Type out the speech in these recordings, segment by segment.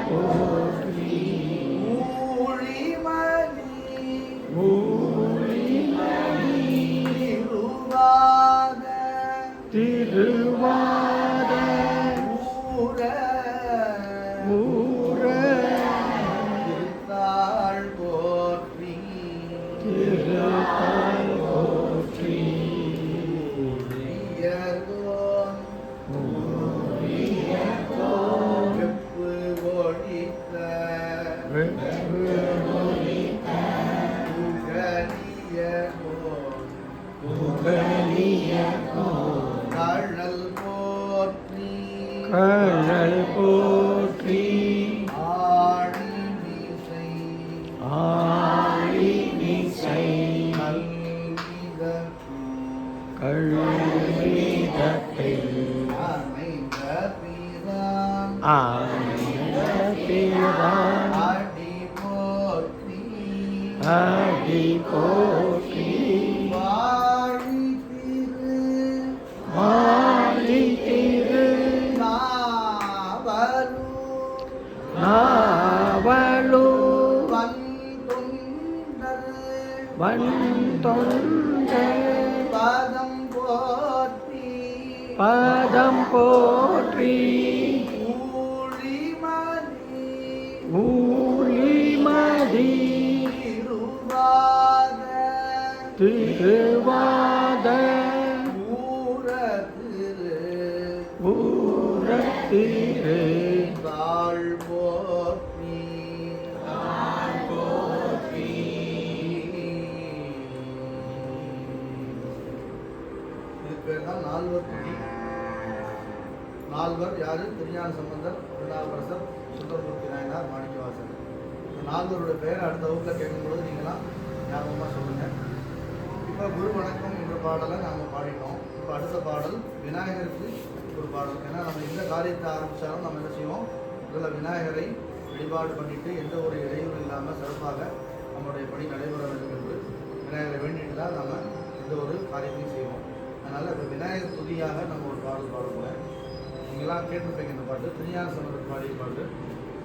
போற்றி ஊழிமணி ஊழிமணி திருவாத ஊர திருத்தாள் போற்றி திருத்தாள் போற்றி வெப்பு ஒழித்த கழல் போற்றி கழல் போற்றி ஆழிமிசை ஆழிமிசை கல்விதத்தில் அமைந்த பிரான் ஆனந்த பிரான் அடி போற்றி அடி போற்றி வாழி திரு வாழி திரு நாவலு நாவலு வந்தொண்டர் வந்தொண்டர் பதம் போற்றி பதம் போற்றி ஊழிமணி ஊழிமதி திருவாத திருவாத ஊரத்திரு தாழ் போற்றி இதுக்கு பேர் தான் நால்வர் துதி. நால்வர் யாரு? திருஞான சம்பந்தர், திருநாவுக்கரசர், சுந்தரமூர்த்தி நாயனார், மாணிக்கவாசகர். இந்த நால்வருடைய பெயர் அடுத்த வகுப்பில் கேட்கும்பொழுது நீங்களாம் ஞாபகமாக சொல்லுங்கள். இப்போ குரு வணக்கம் என்ற பாடலை நாம் பாடிட்டோம். இப்போ அடுத்த பாடல் விநாயகருக்கு ஒரு பாடல். ஏன்னா நம்ம எந்த காரியத்தை ஆரம்பித்தாலும் நம்ம என்ன செய்வோம், முதல்ல விநாயகரை வழிபாடு பண்ணிட்டு எந்த ஒரு இடையூறு இல்லாமல் சிறப்பாக நம்மளுடைய பணி நடைபெற வேண்டும் என்று விநாயகரை வேண்டிட்டு தான் நம்ம எந்த ஒரு காரியத்தையும் செய்வோம். அதனால் இப்போ விநாயகர் துதியாக நம்ம ஒரு பாடல் பாடுவோம். நீங்களாம் கேட்டிருப்பீங்க இந்த பாட்டு, திருஞான சம்பந்தர் பாடிய பாட்டு.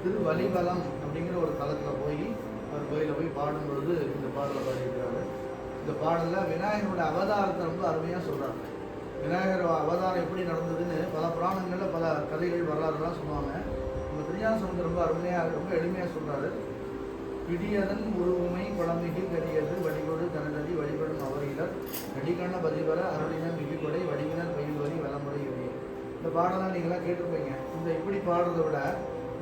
திருவலிவலம் அப்படிங்கிற ஒரு தளத்தில் போய் அவர் கோயிலில் போய் பாடும் பொழுது இந்த பாடலை பாடியிருக்கிறாரு. இந்த பாடலில் விநாயகரோட அவதாரத்தை ரொம்ப அருமையாக சொல்கிறாங்க. விநாயகர் அவதாரம் எப்படி நடந்ததுன்னு பல புராணங்களில் பல கதைகள் வரலாறுலாம் சொல்லுவாங்க. நம்ம திருஞான சம்பந்தர் ரொம்ப அருமையாக ரொம்ப எளிமையாக சொல்கிறாரு. பிடியதன் உருவமை குழம்பிக்கு கடியது வடிகொடு தனதடி வழிபடும் அவரிலர் நடிகண்ண பதிவர அருளின மிகிப்படை வடிவினர் பயில்வரி வளமுறை எளிய. இந்த பாடலாம் நீங்களாம் கேட்டிருப்பீங்க. இந்த இப்படி பாடுறதை விட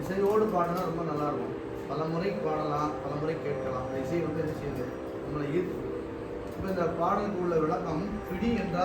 இசையோடு பாடினா ரொம்ப நல்லாயிருக்கும். பல முறை பாடலாம், பல முறை கேட்கலாம். இந்த இசை வந்து என்ன செய்யுது, நம்மளை ஈர்த்து. இப்போ இந்த பாடலுக்கு உள்ள விளக்கம், பிடி என்றால்